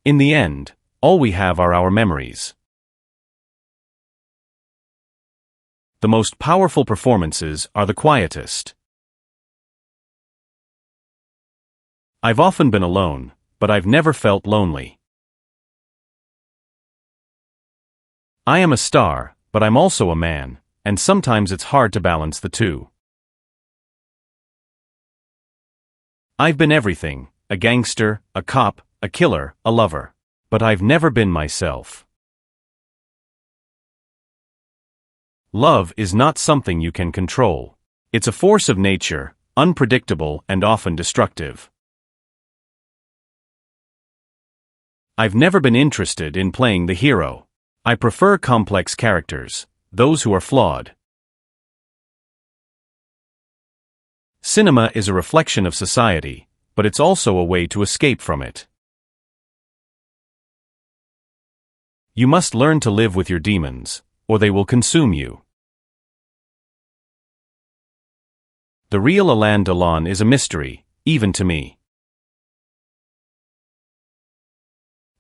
In the end, all we have are our memories. The most powerful performances are the quietest. I've often been alone, but I've never felt lonely. I am a star, but I'm also a man, and sometimes it's hard to balance the two. I've been everything, a gangster, a cop, a killer, a lover. But I've never been myself. Love is not something you can control. It's a force of nature, unpredictable and often destructive. I've never been interested in playing the hero. I prefer complex characters, those who are flawed. Cinema is a reflection of society, but it's also a way to escape from it. You must learn to live with your demons, or they will consume you. The real Alain Delon is a mystery, even to me.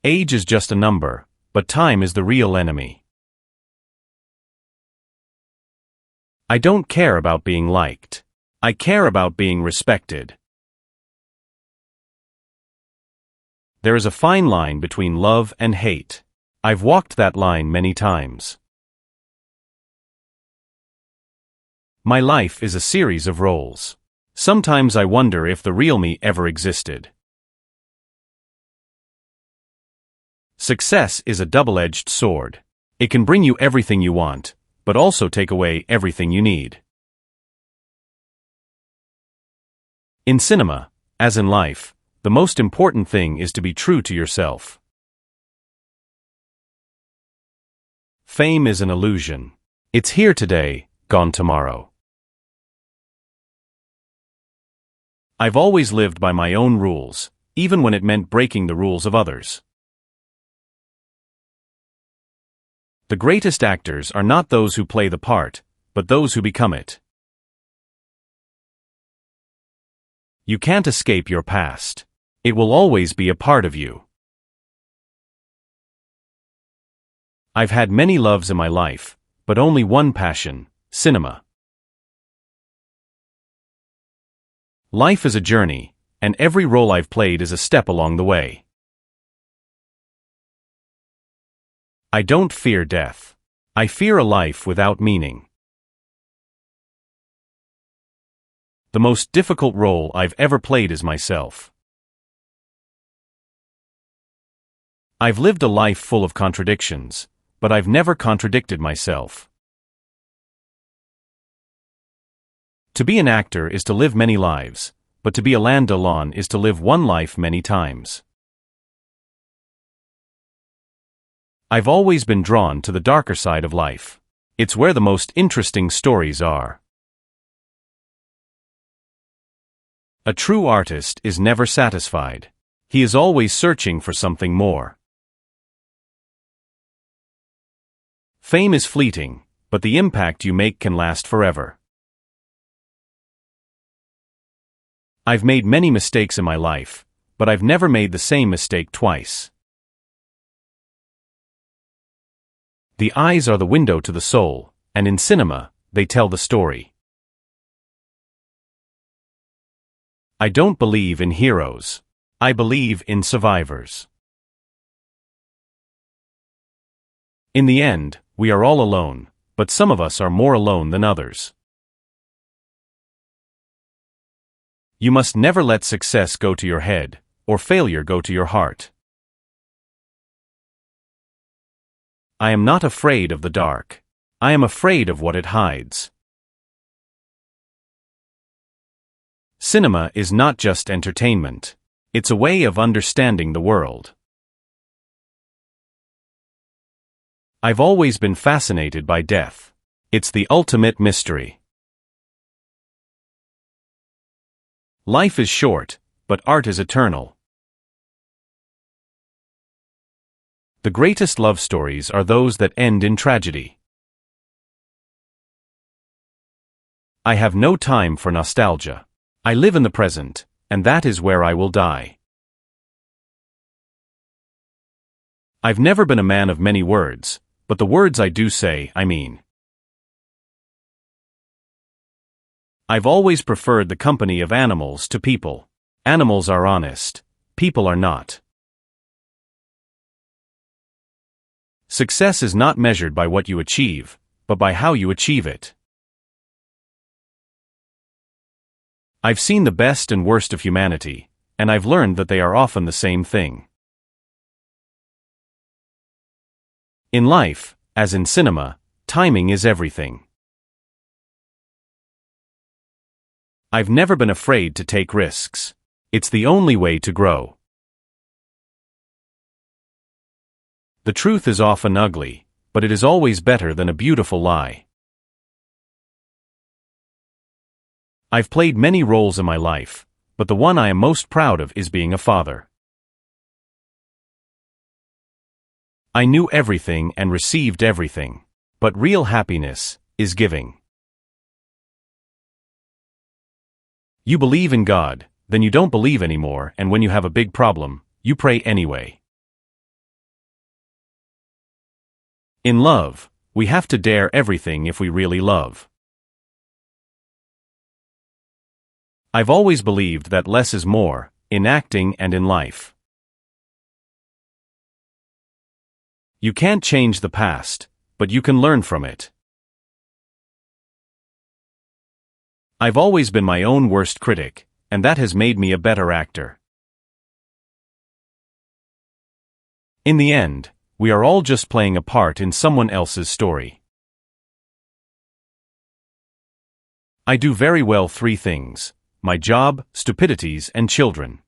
Age is just a number, but time is the real enemy. I don't care about being liked. I care about being respected. There is a fine line between love and hate. I've walked that line many times. My life is a series of roles. Sometimes I wonder if the real me ever existed. Success is a double-edged sword. It can bring you everything you want, but also take away everything you need. In cinema, as in life, the most important thing is to be true to yourself. Fame is an illusion. It's here today, gone tomorrow. I've always lived by my own rules, even when it meant breaking the rules of others. The greatest actors are not those who play the part, but those who become it. You can't escape your past. It will always be a part of you. I've had many loves in my life, but only one passion, cinema. Life is a journey, and every role I've played is a step along the way. I don't fear death. I fear a life without meaning. The most difficult role I've ever played is myself. I've lived a life full of contradictions, but I've never contradicted myself. To be an actor is to live many lives, but to be Alain Delon is to live one life many times. I've always been drawn to the darker side of life. It's where the most interesting stories are. A true artist is never satisfied. He is always searching for something more. Fame is fleeting, but the impact you make can last forever. I've made many mistakes in my life, but I've never made the same mistake twice. The eyes are the window to the soul, and in cinema, they tell the story. I don't believe in heroes. I believe in survivors. In the end, we are all alone, but some of us are more alone than others. You must never let success go to your head, or failure go to your heart. I am not afraid of the dark. I am afraid of what it hides. Cinema is not just entertainment. It's a way of understanding the world. I've always been fascinated by death. It's the ultimate mystery. Life is short, but art is eternal. The greatest love stories are those that end in tragedy. I have no time for nostalgia. I live in the present, and that is where I will die. I've never been a man of many words, but the words I do say, I mean. I've always preferred the company of animals to people. Animals are honest. People are not. Success is not measured by what you achieve, but by how you achieve it. I've seen the best and worst of humanity, and I've learned that they are often the same thing. In life, as in cinema, timing is everything. I've never been afraid to take risks. It's the only way to grow. The truth is often ugly, but it is always better than a beautiful lie. I've played many roles in my life, but the one I am most proud of is being a father. I knew everything and received everything, but real happiness is giving. You believe in God, then you don't believe anymore, and when you have a big problem, you pray anyway. In love, we have to dare everything if we really love. I've always believed that less is more, in acting and in life. You can't change the past, but you can learn from it. I've always been my own worst critic, and that has made me a better actor. In the end, we are all just playing a part in someone else's story. I do very well 3 things: my job, stupidities, and children.